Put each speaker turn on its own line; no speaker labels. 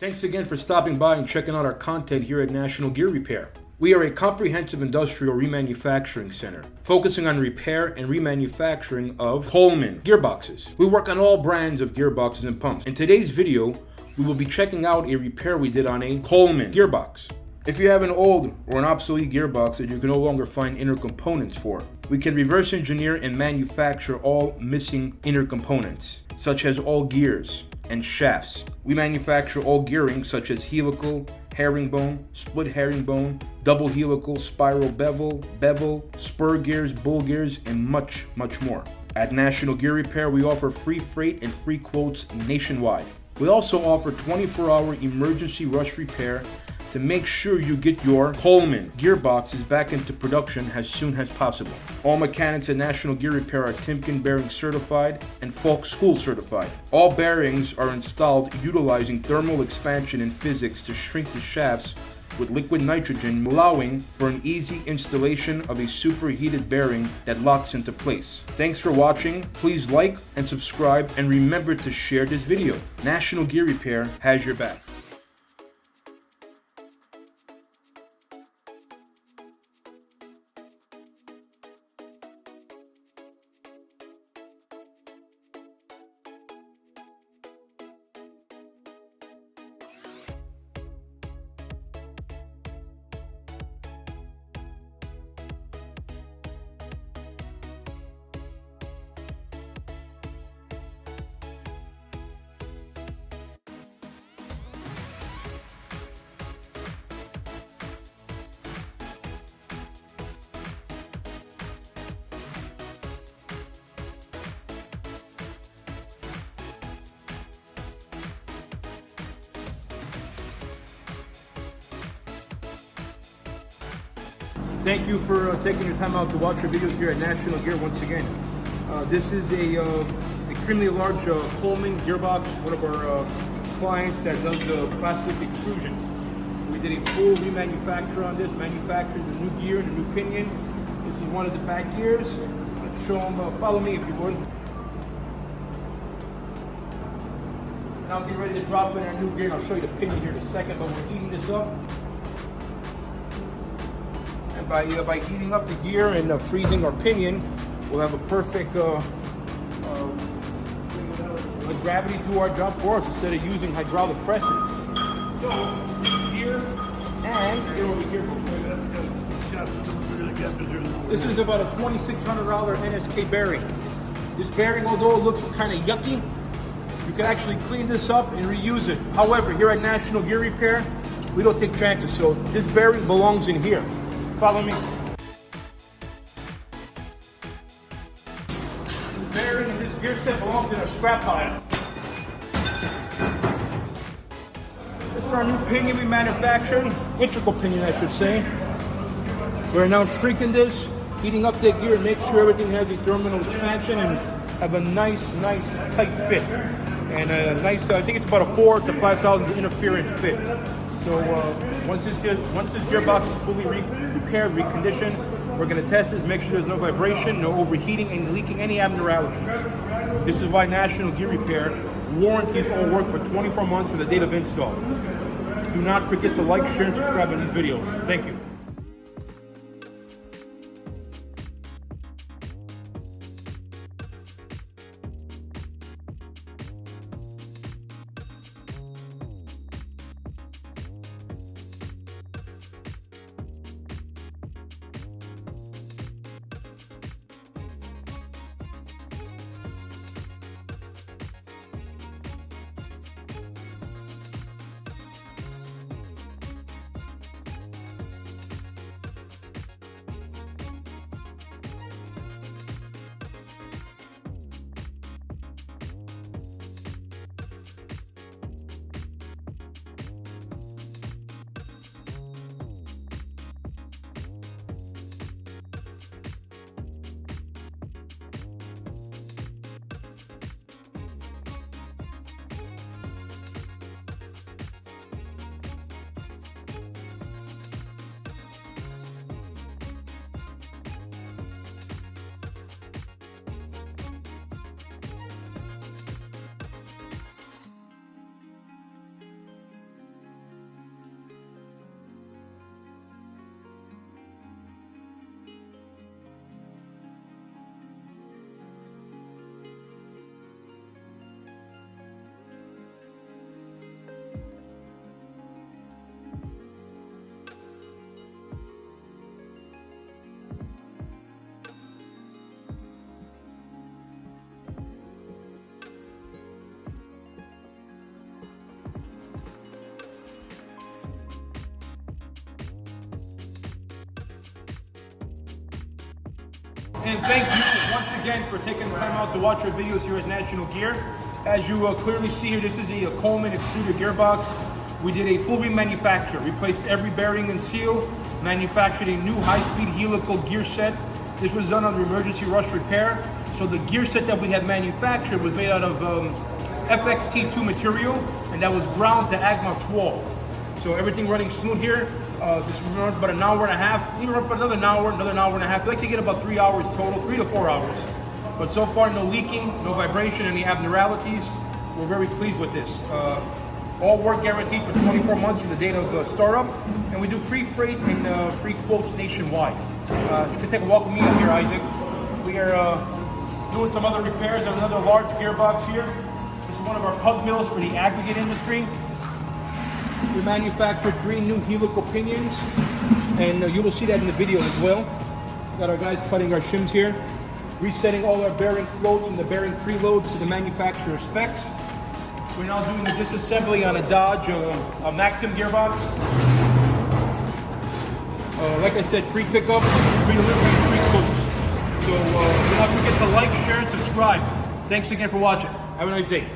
Thanks again for stopping by and checking out our content here at National Gear Repair. We are a comprehensive industrial remanufacturing center, focusing on repair and remanufacturing of Koellman gearboxes. We work on all brands of gearboxes and pumps. In today's video, we will be checking out a repair we did on a Koellman gearbox. If you have an old or an obsolete gearbox that you can no longer find inner components for, we can reverse engineer and manufacture all missing inner components, such as all gears and shafts. We manufacture all gearing such as helical, herringbone, split herringbone, double helical, spiral bevel, spur gears, bull gears, and much more. At National Gear Repair, we offer free freight and free quotes nationwide. We also offer 24-hour emergency rush repair to make sure you get your Koellman gearboxes back into production as soon as possible. All mechanics at National Gear Repair are Timken bearing certified and Falk School certified. All bearings are installed utilizing thermal expansion and physics to shrink the shafts with liquid nitrogen, allowing for an easy installation of a superheated bearing that locks into place. Thanks for watching. Please like and subscribe, and remember to share this video. National Gear Repair has your back. Thank you for taking your time out to watch our videos here at National Gear once again. This is a extremely large Koellman gearbox, one of our clients that does plastic extrusion. We did a full remanufacture on this, manufactured the new gear and the new pinion. This is one of the back gears. Let's show them, follow me if you would. Now get ready to drop in our new gear, and I'll show you the pinion here in a second, but we're heating this up. And by heating up the gear and freezing our pinion, we'll have a perfect gravity do our job for us instead of using hydraulic presses. So this gear, and get over here. This is about a $2,600 NSK bearing. This bearing, although it looks kind of yucky, you can actually clean this up and reuse it. However, here at National Gear Repair, we don't take chances, so this bearing belongs in here. Follow me. This bearing and this gear set belongs in a scrap pile. This is our new pinion we manufactured, integral pinion I should say. We're now shrinking this, heating up that gear, and make sure everything has a thermal expansion and have a nice tight fit. And a nice, I think it's about a 4 to 5 thousandths interference fit. So once this gearbox is fully repaired, reconditioned, we're going to test this, make sure there's no vibration, no overheating, and leaking any abnormalities. This is why National Gear Repair warranties all work for 24 months from the date of install. Do not forget to like, share, and subscribe on these videos. Thank you. And thank you once again for taking the time out to watch our videos here at National Gear. As you clearly see here, this is a Koellman extruder gearbox. We did a full remanufacture, replaced every bearing and seal, manufactured a new high-speed helical gear set. This was done under emergency rush repair. So the gear set that we had manufactured was made out of FXT2 material, and that was ground to AGMA 12. So everything running smooth here. This runs about an hour and a half, even about another hour and a half. We like to get about 3 hours total, 3 to 4 hours. But so far, no leaking, no vibration, any abnormalities. We're very pleased with this. All work guaranteed for 24 months from the date of startup, and we do free freight and free quotes nationwide. You can take a walk with me up here, Isaac. We are doing some other repairs on another large gearbox here. This is one of our pug mills for the aggregate industry. We manufactured 3 new helical pinions, and you will see that in the video as well. Got our guys cutting our shims here, resetting all our bearing floats and the bearing preloads to the manufacturer specs. We're now doing the disassembly on a Dodge a Maxim gearbox. Like I said, free pickup, free delivery, and free quotes. So do not forget to like, share, and subscribe. Thanks again for watching. Have a nice day.